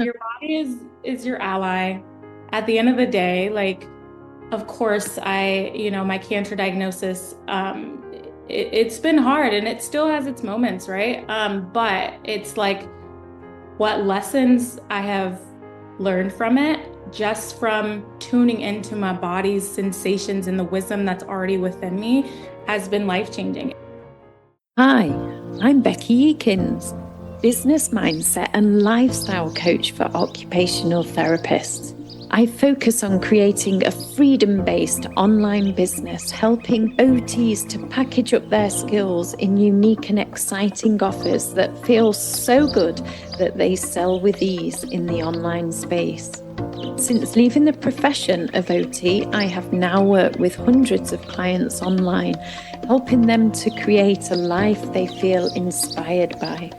Your body is your ally. At the end of the day, like, of course, my cancer diagnosis, it's been hard and it still has its moments, right? But it's like what lessons I have learned from it, just from tuning into my body's sensations and the wisdom that's already within me, has been life-changing. Hi, I'm Becky Eakins, business mindset and lifestyle coach for occupational therapists. I focus on creating a freedom-based online business, helping OTs to package up their skills in unique and exciting offers that feel so good that they sell with ease in the online space. Since leaving the profession of OT, I have now worked with hundreds of clients online, helping them to create a life they feel inspired by.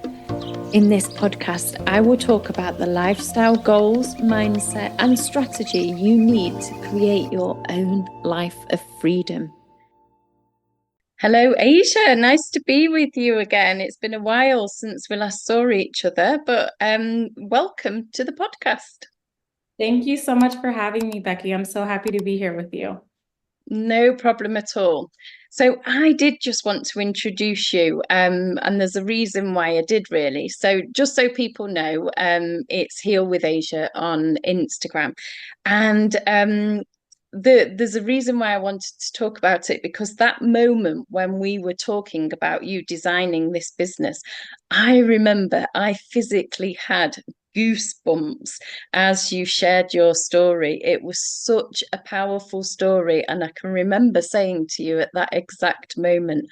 In this podcast, I will talk about the lifestyle goals, mindset, and strategy you need to create your own life of freedom. Hello, Asia. Nice to be with you again. It's been a while since we last saw each other, but welcome to the podcast. Thank you so much for having me, Becky. I'm so happy to be here with you. No problem at all. So I did just want to introduce you, and there's a reason why I did really. So just so people know, it's Heal with Asia on Instagram, and there's a reason why I wanted to talk about it, because that moment when we were talking about you designing this business, I remember I physically had goosebumps as you shared your story. It was such a powerful story. And I can remember saying to you at that exact moment,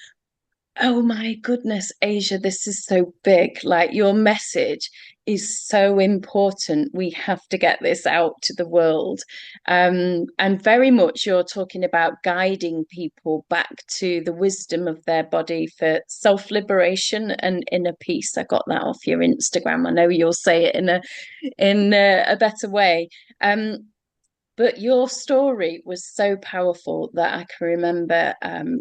oh my goodness, Asia, this is so big. Like, your message is so important. We have to get this out to the world. And very much you're talking about guiding people back to the wisdom of their body for self-liberation and inner peace. I got that off your Instagram. I know you'll say it in a better way. But your story was so powerful that I can remember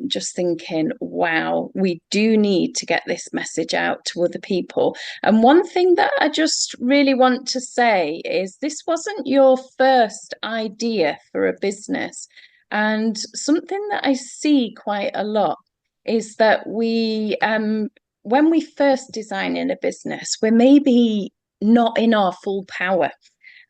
just thinking, wow, we do need to get this message out to other people. And one thing that I just really want to say is this wasn't your first idea for a business. And something that I see quite a lot is that when we first design in a business, we're maybe not in our full power,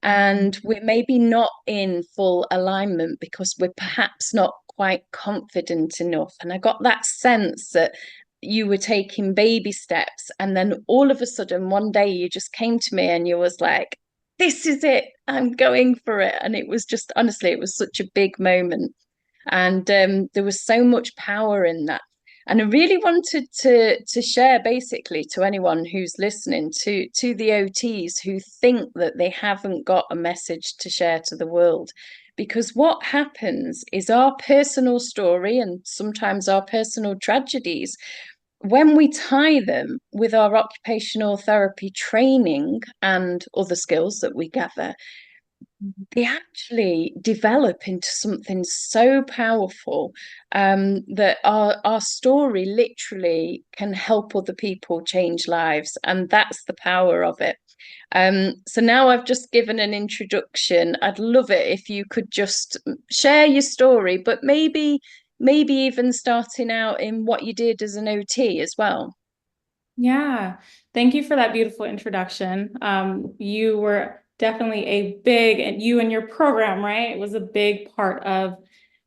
and we're maybe not in full alignment because we're perhaps not quite confident enough. And I got that sense that you were taking baby steps, and then all of a sudden one day you just came to me and you was like, this is it, I'm going for it. And it was just, honestly, it was such a big moment, and there was so much power in that. And I really wanted to share basically to anyone who's listening, to the OTs who think that they haven't got a message to share to the world. Because what happens is our personal story and sometimes our personal tragedies, when we tie them with our occupational therapy training and other skills that we gather, they actually develop into something so powerful, that our story literally can help other people change lives. And that's the power of it. So now I've just given an introduction. I'd love it if you could just share your story, but maybe even starting out in what you did as an OT as well. Yeah, thank you for that beautiful introduction. You were definitely and you and your program, right? It was a big part of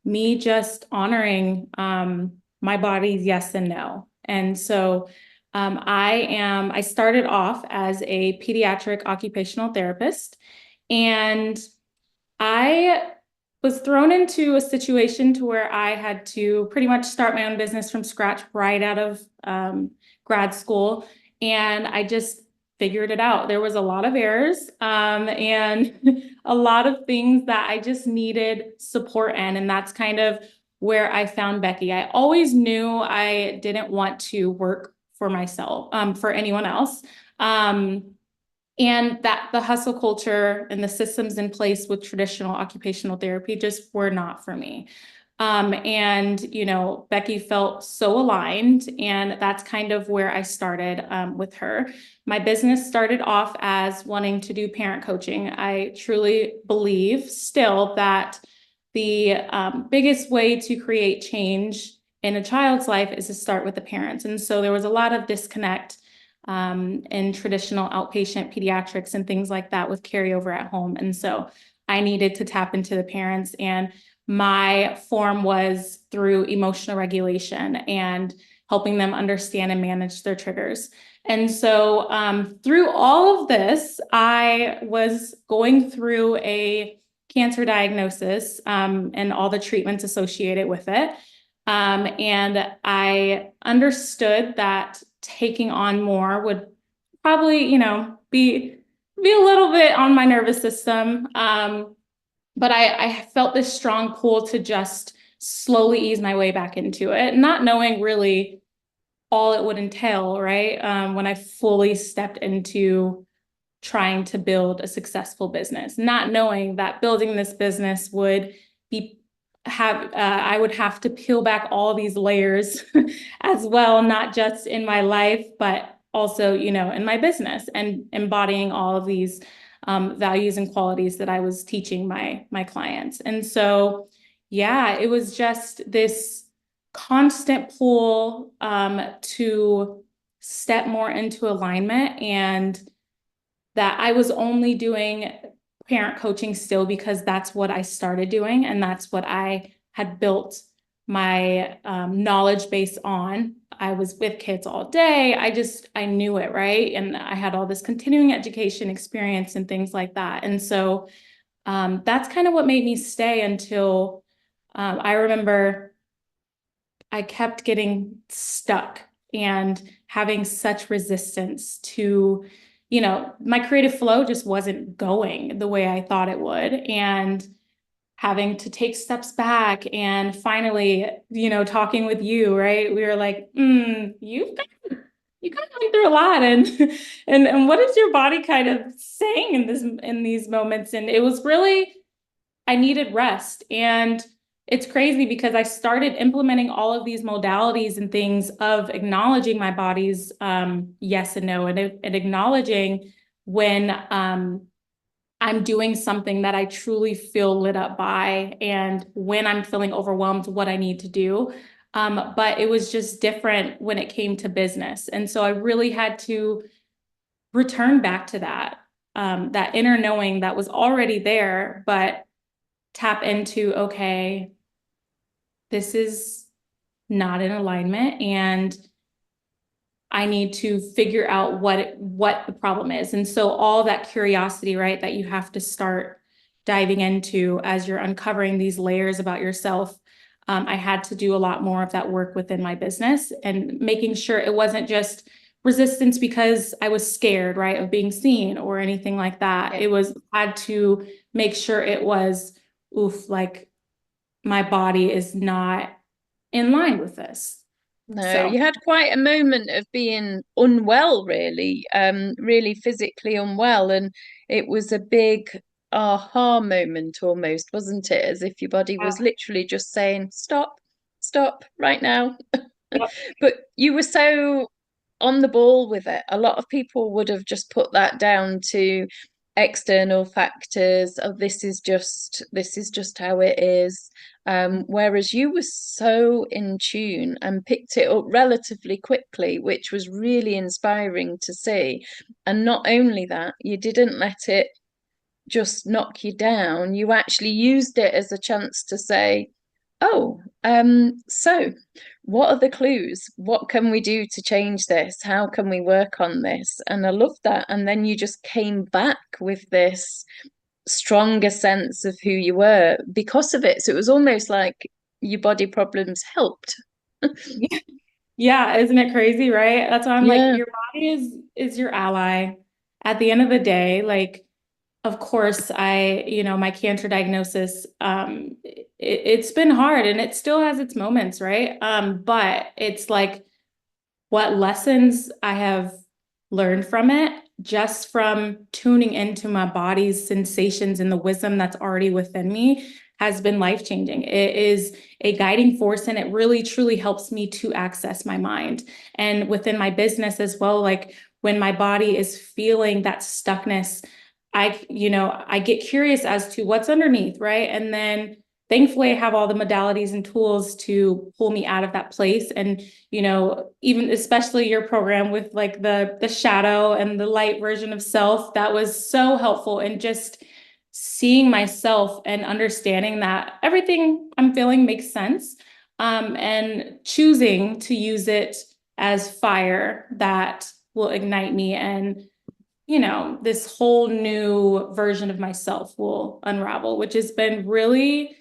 me just honoring my body's yes and no. And so I started off as a pediatric occupational therapist, and I was thrown into a situation to where I had to pretty much start my own business from scratch right out of grad school. And I just figured it out. There was a lot of errors, and a lot of things that I just needed support in. And that's kind of where I found Becky. I always knew I didn't want to work for myself, for anyone else. And that the hustle culture and the systems in place with traditional occupational therapy just were not for me. And, Becky felt so aligned. And that's kind of where I started with her. My business started off as wanting to do parent coaching. I truly believe still that the biggest way to create change in a child's life is to start with the parents. And so there was a lot of disconnect in traditional outpatient pediatrics and things like that with carryover at home. And so I needed to tap into the parents, and my form was through emotional regulation and helping them understand and manage their triggers. And so through all of this, I was going through a cancer diagnosis and all the treatments associated with it. And I understood that taking on more would probably, be a little bit on my nervous system. But I felt this strong pull to just slowly ease my way back into it, not knowing really all it would entail, right? When I fully stepped into trying to build a successful business, not knowing that building this business would be I would have to peel back all these layers as well, not just in my life, but also, in my business, and embodying all of these values and qualities that I was teaching my clients. And so, yeah, it was just this constant pull to step more into alignment, and that I was only doing parent coaching still because that's what I started doing, and that's what I had built my knowledge base on. I was with kids all day. I knew it, right? And I had all this continuing education experience and things like that. And so that's kind of what made me stay until I remember I kept getting stuck and having such resistance to, my creative flow just wasn't going the way I thought it would. And having to take steps back, and finally, talking with you, right? We were like, you kind of went through a lot, and and what is your body kind of saying in these moments? And it was really, I needed rest. And it's crazy because I started implementing all of these modalities and things of acknowledging my body's yes and no, and acknowledging when I'm doing something that I truly feel lit up by, and when I'm feeling overwhelmed, what I need to do. But it was just different when it came to business. And so I really had to return back to that inner knowing that was already there, but tap into, okay, this is not in alignment, and I need to figure out what the problem is. And so all that curiosity, right, that you have to start diving into as you're uncovering these layers about yourself. I had to do a lot more of that work within my business, and making sure it wasn't just resistance because I was scared, right, of being seen or anything like that. Yeah. It was, had to make sure it was, oof, like my body is not in line with this. No, So you had quite a moment of being unwell, really, really physically unwell. And it was a big aha moment almost, wasn't it? As if your body was literally just saying, stop, stop right now. yeah. But you were so on the ball with it. A lot of people would have just put that down to external factors. Oh, this is just how it is. Whereas you were so in tune and picked it up relatively quickly, which was really inspiring to see. And not only that, you didn't let it just knock you down. You actually used it as a chance to say, oh, so what are the clues? What can we do to change this? How can we work on this? And I love that. And then you just came back with this stronger sense of who you were because of it. So it was almost like your body problems helped. Yeah, isn't it crazy, right? That's why I'm like, Yeah. your body is your ally. At the end of the day, like, of course, my cancer diagnosis, it's been hard, and it still has its moments, right? But it's like what lessons I have learned from it, just from tuning into my body's sensations and the wisdom that's already within me, has been life-changing. It is a guiding force, and it really truly helps me to access my mind. And within my business as well, like when my body is feeling that stuckness, I get curious as to what's underneath, right? And then thankfully I have all the modalities and tools to pull me out of that place. And, even especially your program with like the shadow and the light version of self, that was so helpful in just seeing myself and understanding that everything I'm feeling makes sense. And choosing to use it as fire that will ignite me, and this whole new version of myself will unravel, which has been really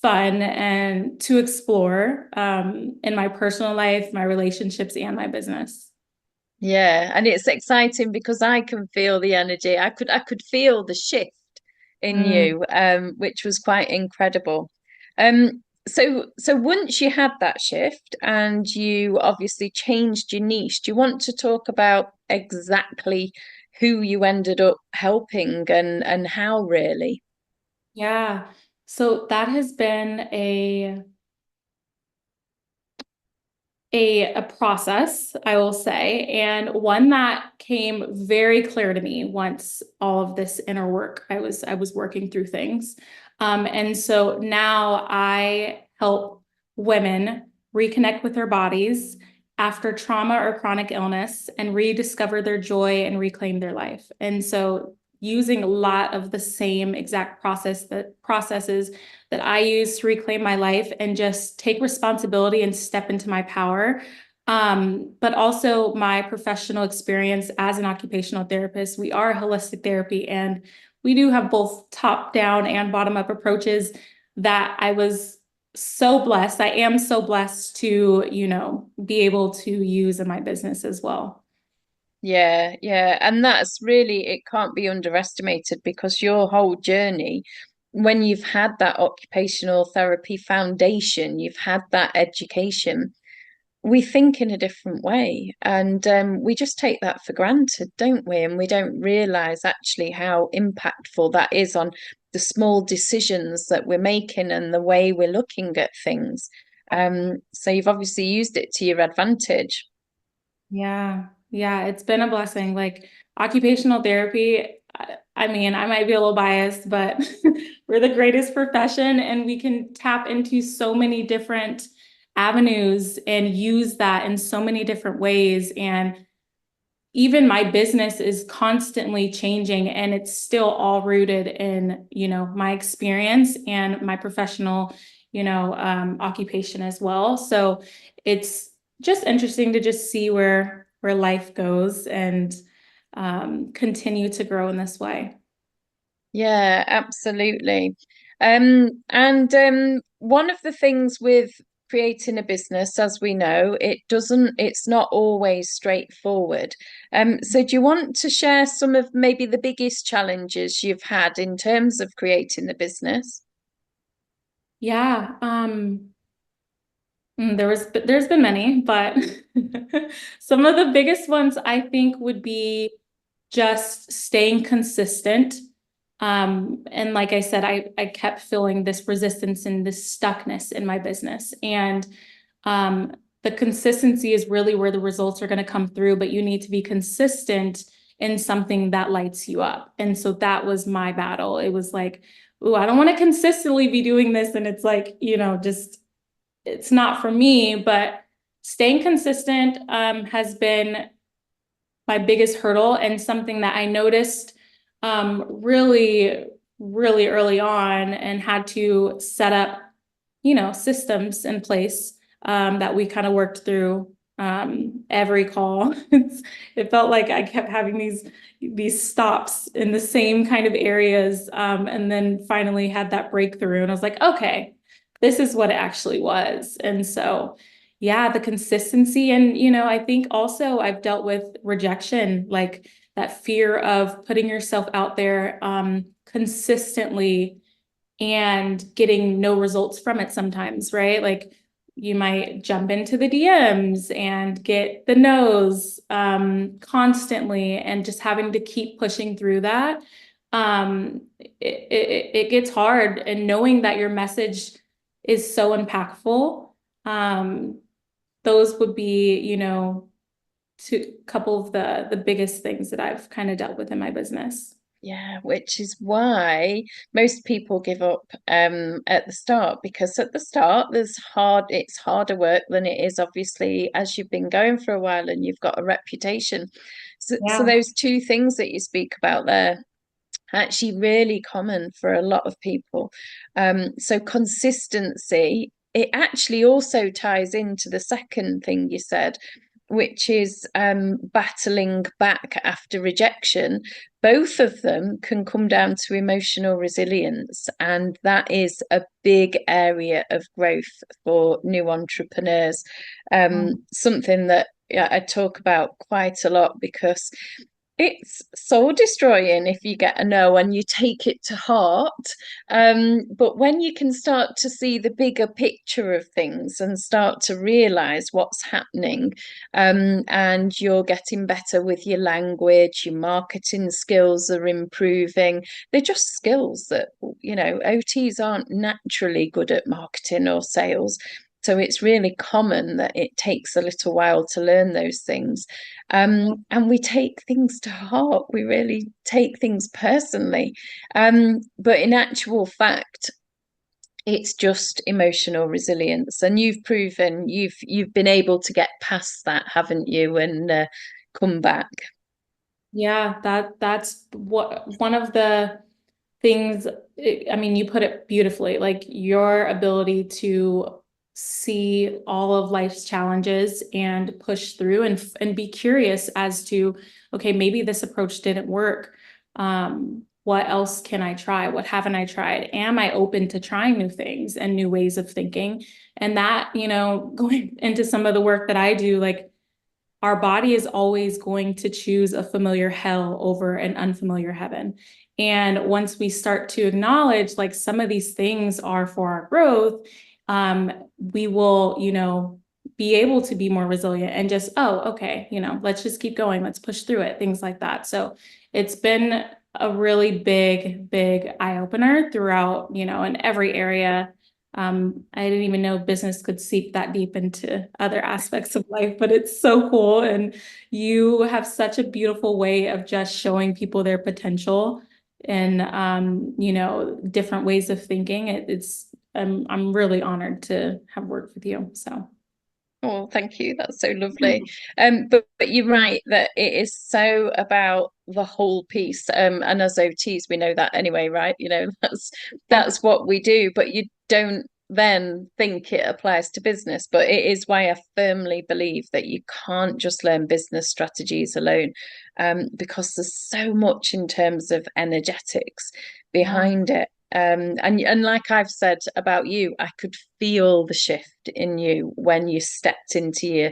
fun and to explore in my personal life, my relationships, and my business. Yeah, and it's exciting because I can feel the energy. I could feel the shift in Mm. you, which was quite incredible. So once you had that shift and you obviously changed your niche, do you want to talk about exactly who you ended up helping and how really? Yeah. So that has been a process, I will say, and one that came very clear to me once all of this inner work, I was working through things. And so now I help women reconnect with their bodies after trauma or chronic illness and rediscover their joy and reclaim their life. And so using a lot of the same exact processes that I use to reclaim my life and just take responsibility and step into my power. But also my professional experience as an occupational therapist. We are holistic therapy, and we do have both top down and bottom up approaches that I was so blessed. I am so blessed to, be able to use in my business as well. Yeah, yeah. And that's really, it can't be underestimated because your whole journey, when you've had that occupational therapy foundation, you've had that education, we think in a different way. And we just take that for granted, don't we? And we don't realize actually how impactful that is on the small decisions that we're making and the way we're looking at things. So you've obviously used it to your advantage. Yeah. Yeah, it's been a blessing. Like occupational therapy, I mean, I might be a little biased, but we're the greatest profession, and we can tap into so many different avenues and use that in so many different ways. And even my business is constantly changing, and it's still all rooted in, my experience and my professional, occupation as well. So it's just interesting to just see where life goes, and continue to grow in this way. Yeah, absolutely. And one of the things with creating a business, as we know, it's not always straightforward. So do you want to share some of maybe the biggest challenges you've had in terms of creating the business? Yeah. There's been many, but some of the biggest ones I think would be just staying consistent. And like I said, I kept feeling this resistance and this stuckness in my business. And um, the consistency is really where the results are going to come through, but you need to be consistent in something that lights you up. And so that was my battle. It was like, ooh, I don't want to consistently be doing this. And it's like, just it's not for me, but staying consistent has been my biggest hurdle, and something that I noticed really, really early on, and had to set up, systems in place that we kind of worked through every call. It felt like I kept having these stops in the same kind of areas, and then finally had that breakthrough, and I was like, okay, this is what it actually was. And so yeah, the consistency. And, I think also I've dealt with rejection, like that fear of putting yourself out there consistently and getting no results from it sometimes, right? Like you might jump into the DMs and get the no's constantly, and just having to keep pushing through that. it gets hard. And knowing that your message is so impactful, um, those would be, two couple of the biggest things that I've kind of dealt with in my business. Yeah, which is why most people give up at the start, because at the start it's harder work than it is obviously as you've been going for a while and you've got a reputation. So Yeah. those two things that you speak about there actually really common for a lot of people. So consistency, it actually also ties into the second thing you said, which is battling back after rejection. Both of them can come down to emotional resilience, and that is a big area of growth for new entrepreneurs. Something that, yeah, I talk about quite a lot because it's soul destroying if you get a no and you take it to heart. But when you can start to see the bigger picture of things and start to realize what's happening, and you're getting better with your language, your marketing skills are improving. They're just skills that, OTs aren't naturally good at marketing or sales. So it's really common that it takes a little while to learn those things. And we take things to heart. We really take things personally. But in actual fact, it's just emotional resilience. And you've proven you've been able to get past that, haven't you? And come back. Yeah, that's what one of the things, I mean, you put it beautifully, like your ability to see all of life's challenges and push through and be curious as to, okay, maybe this approach didn't work. What else can I try? What haven't I tried? Am I open to trying new things and new ways of thinking? And that, going into some of the work that I do, like our body is always going to choose a familiar hell over an unfamiliar heaven. And once we start to acknowledge like some of these things are for our growth, we will, be able to be more resilient and just, oh, okay, let's just keep going, let's push through it, things like that. So it's been a really big, big eye opener throughout, in every area. I didn't even know business could seep that deep into other aspects of life, but it's so cool. And you have such a beautiful way of just showing people their potential and, different ways of thinking. I'm really honored to have worked with you. So. Oh, thank you. That's so lovely. But you're right that it is so about the whole piece. And as OTs, we know that anyway, right? Yeah. That's what we do. But you don't then think it applies to business. But it is why I firmly believe that you can't just learn business strategies alone, because there's so much in terms of energetics Yeah. behind it. And like I've said about you, I could feel the shift in you when you stepped into your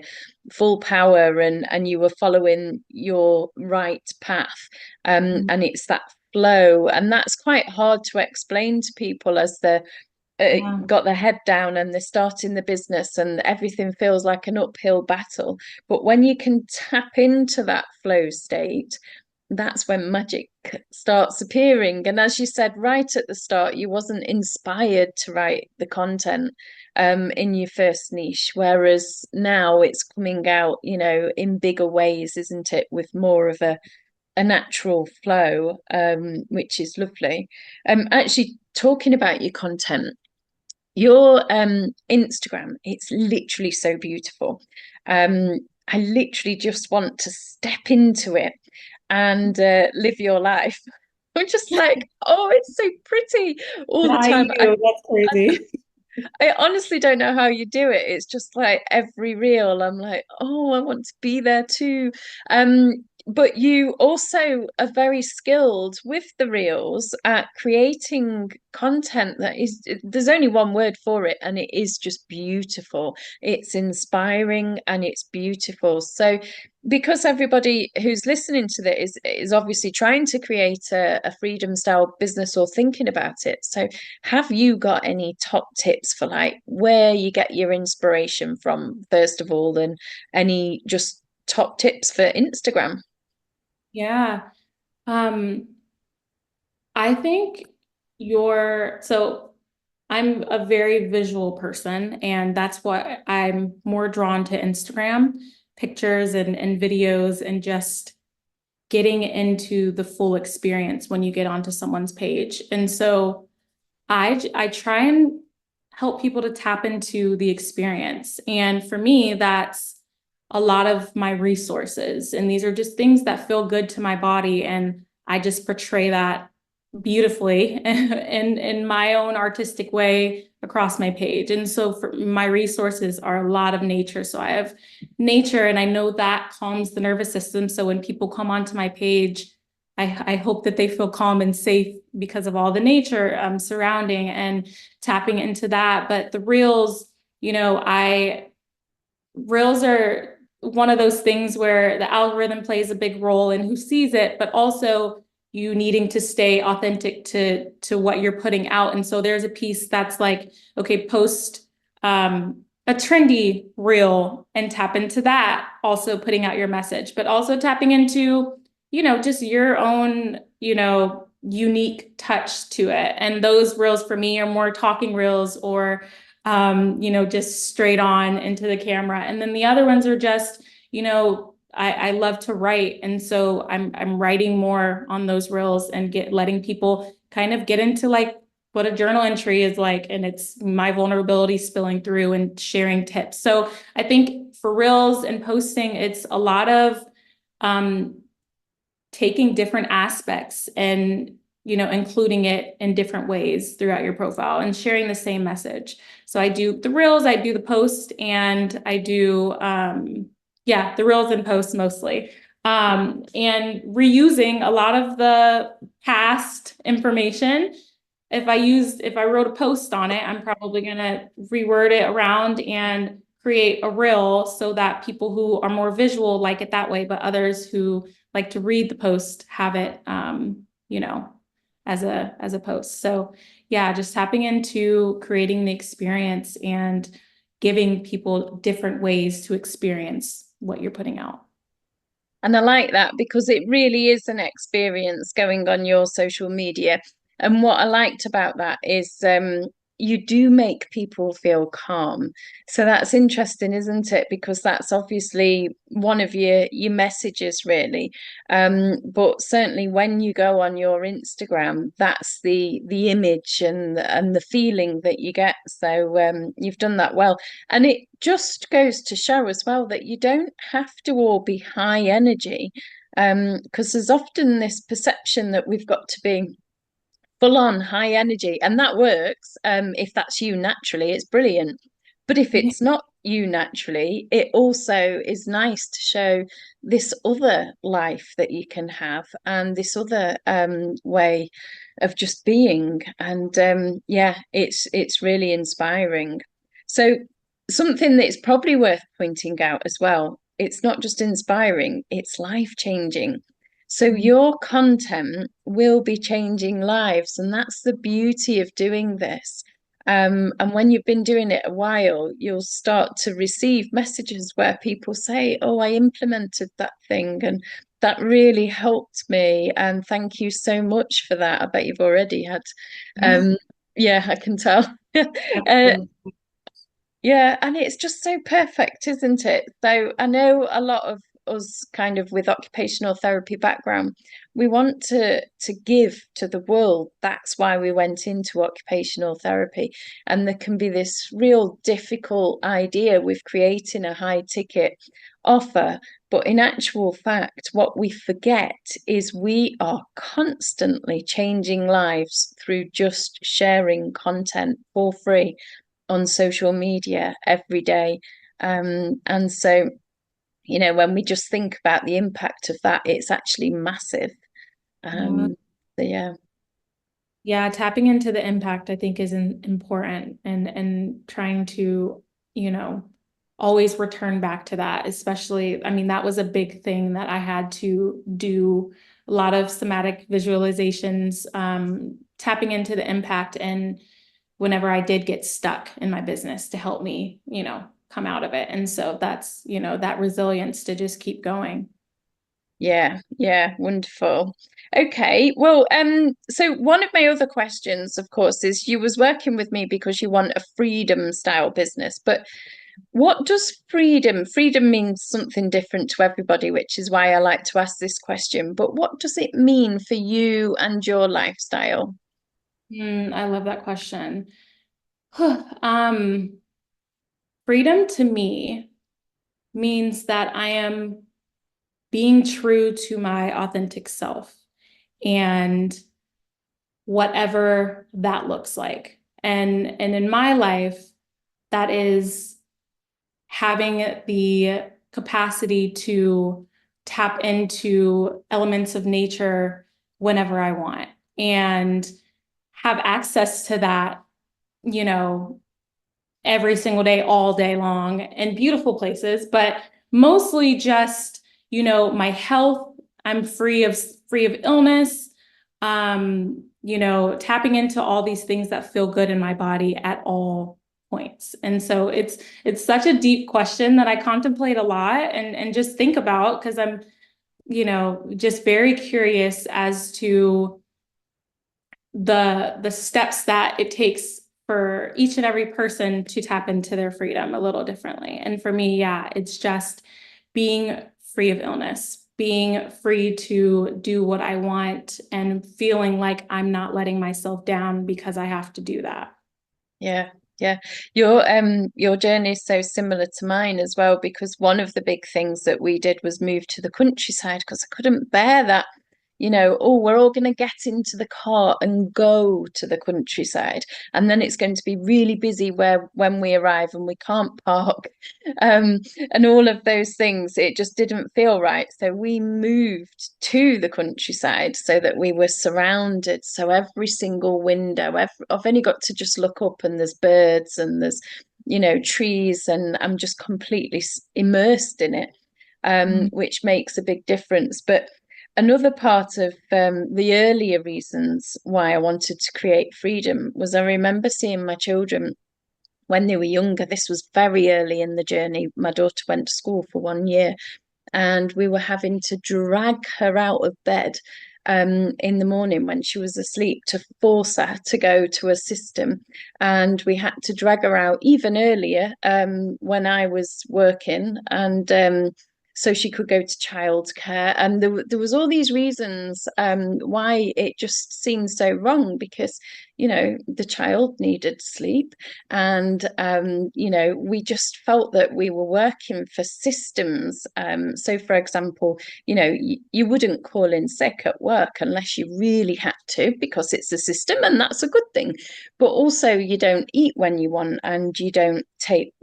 full power and you were following your right path. And it's that flow, and that's quite hard to explain to people as they're Yeah. got their head down and they're starting the business and everything feels like an uphill battle. But when you can tap into that flow state, that's when magic starts appearing. And as you said right at the start, you wasn't inspired to write the content in your first niche, whereas now it's coming out, in bigger ways, isn't it, with more of a natural flow, which is lovely. Actually, talking about your content, your Instagram, it's literally so beautiful. I literally just want to step into it and live your life. I'm just like, oh, it's so pretty all the Not time. I, you. That's crazy. I honestly don't know how you do it. It's just like every reel, I'm like, oh, I want to be there too. But you also are very skilled with the reels at creating content that is, there's only one word for it, and it is just beautiful. It's inspiring and it's beautiful. So because everybody who's listening to this is obviously trying to create a freedom style business or thinking about it. So have you got any top tips for like where you get your inspiration from, first of all, and any just top tips for Instagram? Yeah. Um, I think so I'm a very visual person, and that's what I'm more drawn to Instagram, pictures and videos, and just getting into the full experience when you get onto someone's page. And so I try and help people to tap into the experience. And for me, that's a lot of my resources. And these are just things that feel good to my body. And I just portray that beautifully in my own artistic way across my page. And so for my resources are a lot of nature. So I have nature, and I know that calms the nervous system. So when people come onto my page, I hope that they feel calm and safe because of all the nature surrounding and tapping into that. But the reels, I reels are one of those things where the algorithm plays a big role in who sees it, but also you needing to stay authentic to what you're putting out. And so there's a piece that's like, okay, post a trendy reel and tap into that, also putting out your message, but also tapping into, just your own, unique touch to it. And those reels for me are more talking reels or just straight on into the camera. And then the other ones are just, I love to write. And so I'm writing more on those reels and letting people kind of get into like what a journal entry is like. And it's my vulnerability spilling through and sharing tips. So I think for reels and posting, it's a lot of um, taking different aspects and including it in different ways throughout your profile and sharing the same message. So I do the reels, I do the post, and I do the reels and posts mostly. And reusing a lot of the past information. If I wrote a post on it, I'm probably gonna reword it around and create a reel so that people who are more visual like it that way, but others who like to read the post have it as a post. So yeah, just tapping into creating the experience and giving people different ways to experience what you're putting out. And I like that because it really is an experience going on your social media. And what I liked about that is you do make people feel calm. So that's interesting, isn't it? Because that's obviously one of your messages, really. But certainly when you go on your Instagram, that's the image and the feeling that you get. So you've done that well. And it just goes to show as well that you don't have to all be high energy, because there's often this perception that we've got to be full on high energy, and that works. If that's you naturally, it's brilliant. But if it's not you naturally, it also is nice to show this other life that you can have and this other way of just being. And yeah, it's really inspiring. So something that's probably worth pointing out as well, it's not just inspiring, it's life changing. So your content will be changing lives, and that's the beauty of doing this. And when you've been doing it a while, you'll start to receive messages where people say, "Oh, I implemented that thing, and that really helped me. And thank you so much for that." I bet you've already had, Yeah, um, yeah, I can tell. Uh, absolutely. yeah, and it's just so perfect, isn't it? So I know a lot of us kind of with occupational therapy background, we want to give to the world. That's why we went into occupational therapy. And there can be this real difficult idea with creating a high ticket offer. But in actual fact, what we forget is we are constantly changing lives through just sharing content for free on social media every day. And so, when we just think about the impact of that, it's actually massive. Yeah. So yeah. Yeah, tapping into the impact I think is important and trying to, you know, always return back to that, especially, I mean, that was a big thing that I had to do a lot of somatic visualizations, tapping into the impact and whenever I did get stuck in my business to help me, come out of it. And so that's, that resilience to just keep going. Yeah, yeah, wonderful. Okay, well, so one of my other questions, of course, is you was working with me because you want a freedom style business, but what does freedom? Freedom means something different to everybody, which is why I like to ask this question. But what does it mean for you and your lifestyle? I love that question. Um, Freedom to me means that I am being true to my authentic self and whatever that looks like. And in my life, that is having the capacity to tap into elements of nature whenever I want and have access to that, you know, every single day, all day long in beautiful places, but mostly just, my health. I'm free of illness. Tapping into all these things that feel good in my body at all points. And so it's such a deep question that I contemplate a lot and just think about because I'm, just very curious as to the steps that it takes for each and every person to tap into their freedom a little differently. And for me, yeah, it's just being free of illness, being free to do what I want and feeling like I'm not letting myself down because I have to do that. Yeah, yeah. Your journey is so similar to mine as well, because one of the big things that we did was move to the countryside because I couldn't bear that, oh, we're all going to get into the car and go to the countryside. And then it's going to be really busy where when we arrive and we can't park. Um, and all of those things, it just didn't feel right. So we moved to the countryside so that we were surrounded. So every single window, I've only got to just look up and there's birds and there's, trees, and I'm just completely immersed in it, Mhm. which makes a big difference. But another part of the earlier reasons why I wanted to create freedom was I remember seeing my children when they were younger. This was very early in the journey. My daughter went to school for 1 year, and we were having to drag her out of bed in the morning when she was asleep to force her to go to a system. And we had to drag her out even earlier when I was working. And so she could go to childcare. And there was all these reasons why it just seemed so wrong, because, the child needed sleep. And, we just felt that we were working for systems. So, for example, you wouldn't call in sick at work unless you really had to, because it's a system and that's a good thing. But also, you don't eat when you want, and you don't take,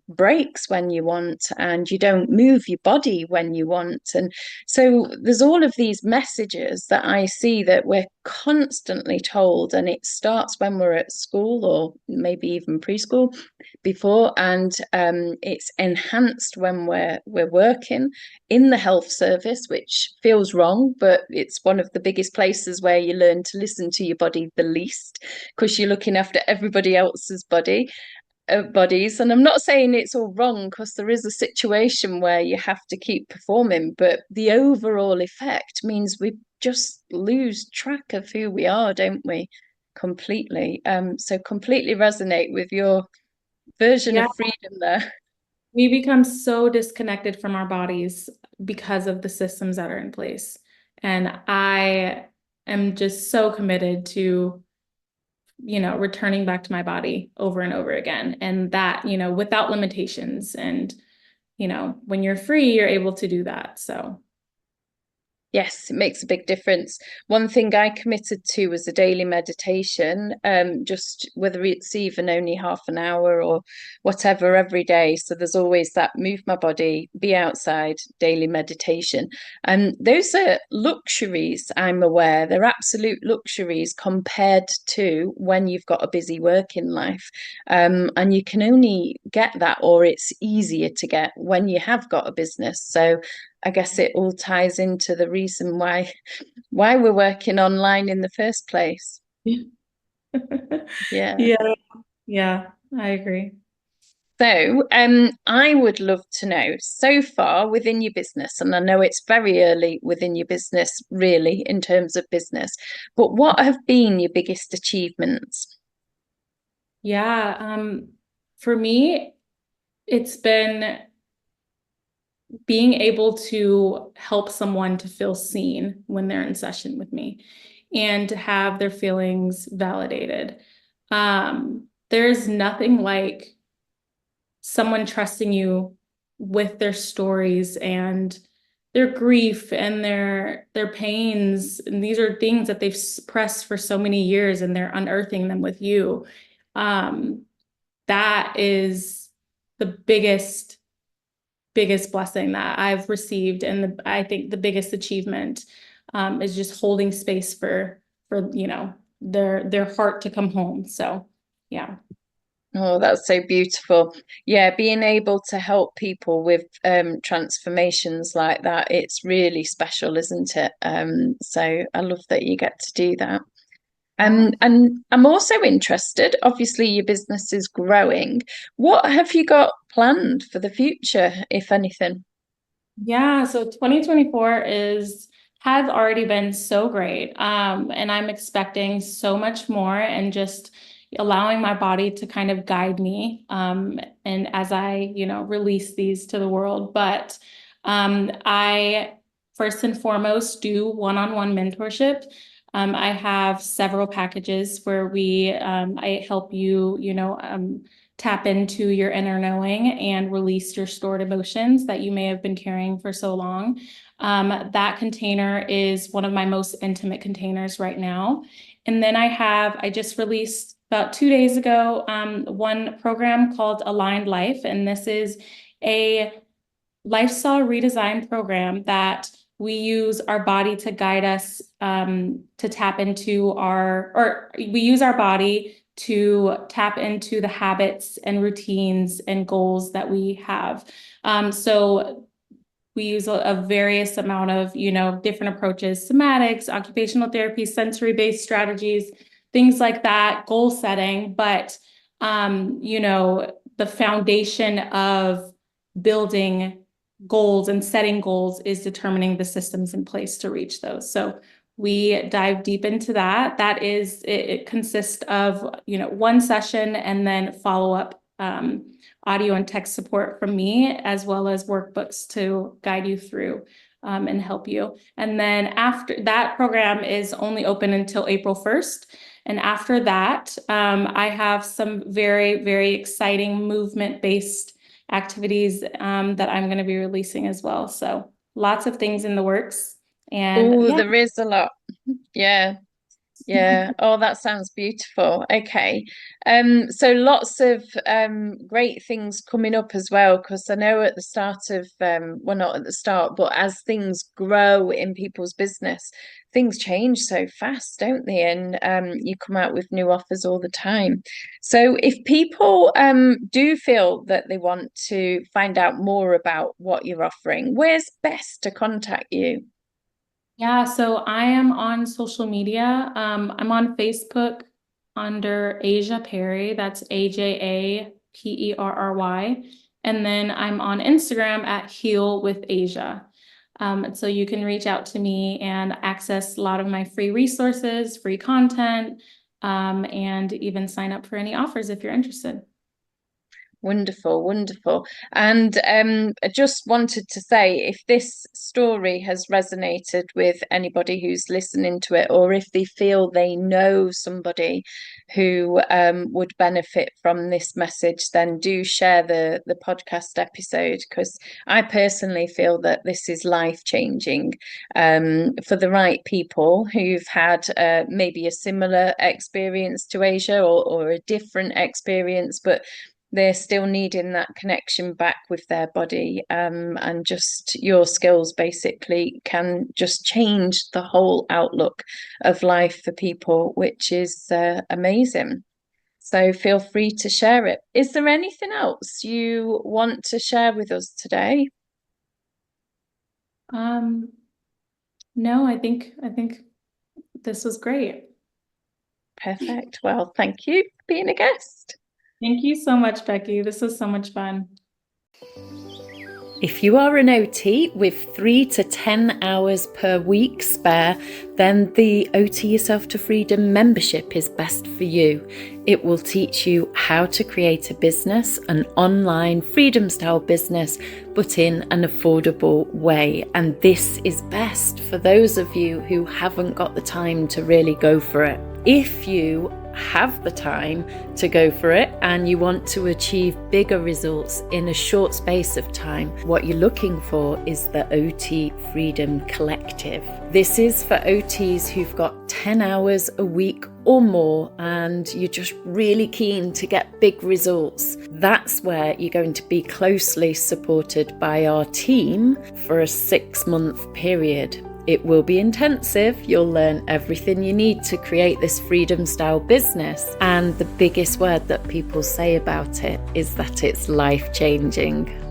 breaks when you want, and you don't move your body when you want. And so there's all of these messages that I see that we're constantly told, and it starts when we're at school or maybe even preschool before, and it's enhanced when we're working in the health service, which feels wrong, but it's one of the biggest places where you learn to listen to your body the least, because you're looking after everybody else's bodies. And I'm not saying it's all wrong, because there is a situation where you have to keep performing, but the overall effect means we just lose track of who we are, don't we? Completely. So completely resonate with your version Yeah, of freedom there. we become so disconnected from our bodies because of the systems that are in place. And I am just so committed to returning back to my body over and over again. And that, without limitations. And, when you're free, you're able to do that. So, Yes, it makes a big difference. One thing I committed to was a daily meditation, just whether it's even only half an hour or whatever every day. So there's always that move my body, be outside, daily meditation. And those are luxuries, I'm aware. They're absolute luxuries compared to when you've got a busy working life. And you can only get that, or it's easier to get when you have got a business. So I guess it all ties into the reason why we're working online in the first place. yeah. Yeah. Yeah, yeah, I agree. So, I would love to know so far within your business, and I know it's very early within your business, really, in terms of business, but what have been your biggest achievements? Yeah, for me, it's been being able to help someone to feel seen when they're in session with me and to have their feelings validated. There's nothing like someone trusting you with their stories and their grief and their pains. And these are things that they've suppressed for so many years and they're unearthing them with you. Um, that is the biggest blessing that I've received, and I think the biggest achievement is just holding space for their heart to come home. So yeah. Oh, that's so beautiful. Yeah, being able to help people with transformations like that, it's really special, isn't it? So I love that you get to do that. Yeah. And I'm also interested, obviously your business is growing. What have you got planned for the future, if anything? Yeah, so 2024 has already been so great. And I'm expecting so much more and just allowing my body to kind of guide me. And as I, release these to the world. But I first and foremost do one-on-one mentorship. I have several packages where I help you, tap into your inner knowing and release your stored emotions that you may have been carrying for so long. That container is one of my most intimate containers right now. And then I just released about 2 days ago, one program called Aligned Life. And this is a lifestyle redesign program that we use our body to guide us to tap into or we use our body to tap into the habits and routines and goals that we have. So we use a various amount of, different approaches, somatics, occupational therapy, sensory-based strategies, things like that, goal setting. But, the foundation of building goals and setting goals is determining the systems in place to reach those. So we dive deep into that. It consists of, one session and then follow up audio and text support from me, as well as workbooks to guide you through and help you. And then after that program is only open until April 1st. And after that, I have some very, very exciting movement-based activities that I'm going to be releasing as well. So lots of things in the works. And Oh, yeah. there is a lot. Yeah. Yeah. Oh, that sounds beautiful. Okay. So lots of great things coming up as well, because I know at the start of well, not at the start, but as things grow in people's business, things change so fast, don't they? And you come out with new offers all the time. So if people do feel that they want to find out more about what you're offering, where's best to contact you? Yeah, so I am on social media. I'm on Facebook under Asia Perry. That's AJAPERRY. And then I'm on Instagram at Heal with Asia. And so you can reach out to me and access a lot of my free resources, free content, and even sign up for any offers if you're interested. Wonderful, wonderful. And I just wanted to say if this story has resonated with anybody who's listening to it, or if they feel they know somebody who would benefit from this message, then do share the podcast episode, because I personally feel that this is life-changing for the right people who've had maybe a similar experience to Asia, or a different experience, but they're still needing that connection back with their body. And just your skills basically can just change the whole outlook of life for people, which is amazing. So feel free to share it. Is there anything else you want to share with us today? Um, no, I think this was great. Perfect. Well, thank you for being a guest. Thank you so much, Becky. This was so much fun. If you are an OT with 3 to 10 hours per week spare, then the OT Yourself to Freedom membership is best for you. It will teach you how to create a business, an online freedom style business, but in an affordable way. And this is best for those of you who haven't got the time to really go for it. If you have the time to go for it and you want to achieve bigger results in a short space of time, what you're looking for is the OT Freedom Collective. This is for OTs who've got 10 hours a week or more and you're just really keen to get big results. That's where you're going to be closely supported by our team for a 6-month period. It will be intensive. You'll learn everything you need to create this freedom style business. And the biggest word that people say about it is that it's life-changing.